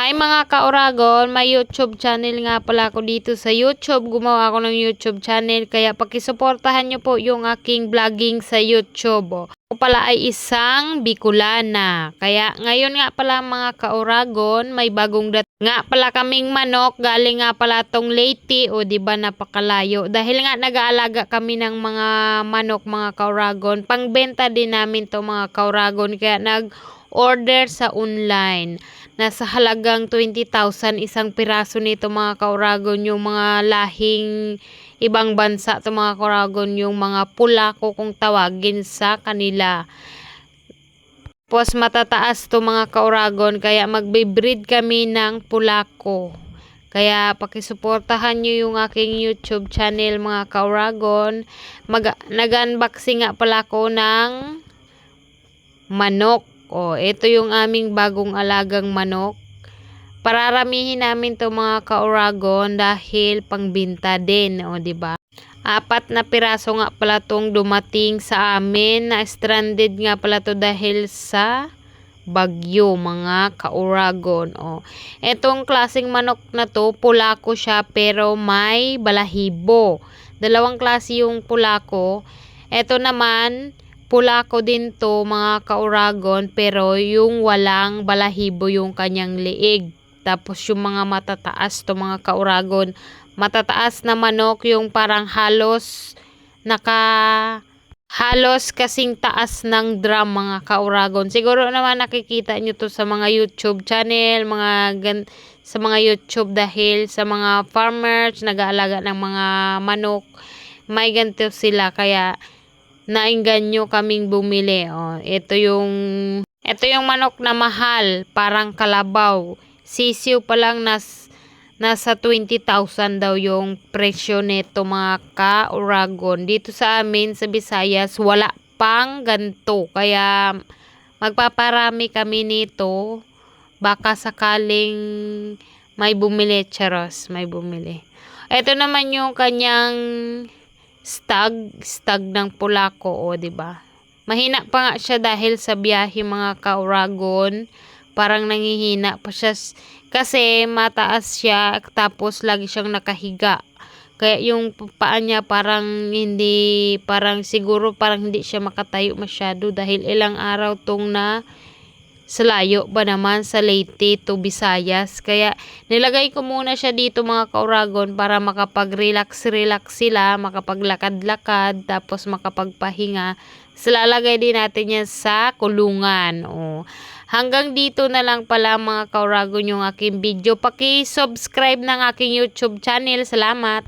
Hi mga kauragon, may YouTube channel nga pala ako dito sa YouTube. Gumawa ako ng YouTube channel kaya pakisuportahan nyo po yung aking vlogging sa YouTube. Ako pala ay isang Bicolana. Kaya ngayon nga pala mga kauragon, may bagong nga pala kaming manok. Galing nga pala tong Leyte o diba napakalayo. Dahil nga nag-aalaga kami ng mga manok mga kauragon. Pangbenta din namin to mga kauragon kaya nag-order sa online. Nasa halagang 20,000 isang piraso nito mga kauragon, yung mga lahing ibang bansa to mga kauragon, yung mga Pulako kung tawagin sa kanila. Tapos matataas to mga kauragon kaya magbe-breed kami ng Pulako. Kaya pakisuportahan nyo yung aking YouTube channel mga kauragon. Nag-unboxing nga pala ko ng manok. Ito yung aming bagong alagang manok. Pararamihin namin to mga kauragon dahil pangbinta din, diba? 4 na piraso nga pala tong dumating sa amin. Na stranded nga pala to dahil sa bagyo mga kauragon. Etong klaseng manok na to, Pulako siya pero may balahibo. Dalawang klase yung Pulako. Ito naman Pulako din to mga kauragon pero yung walang balahibo yung kanyang liig. Tapos yung mga matataas to mga kauragon. Matataas na manok yung parang halos kasing taas ng drum mga kauragon. Siguro naman nakikita nyo to sa mga YouTube channel, sa mga YouTube dahil sa mga farmers nag-aalaga ng mga manok. May ganito sila kaya nainganyo kaming bumili. Ito yung manok na mahal, parang kalabaw. Sisiw pa lang nasa 20,000 daw yung presyo nito mga kauragon. Dito sa amin sa Visayas wala pang ganto. Kaya magpaparami kami nito. Baka sakaling may bumili, charos, may bumili. Ito naman yung kanyang stag ng Pulako, diba? Mahina pa nga siya dahil sa biyahe mga kauragon. Parang nangihina pa siya kasi mataas siya tapos lagi siyang nakahiga. Kaya yung paa niya siguro hindi siya makatayo masyado dahil ilang araw tong sa layo ba naman sa Leyte to Visayas. Kaya nilagay ko muna siya dito mga kauragon para makapag-relax sila, makapaglakad-lakad, tapos makapagpahinga. Lalagay din natin yan sa kulungan. Hanggang dito na lang pala mga kauragon yung aking video. Paki-subscribe ng aking YouTube channel. Salamat!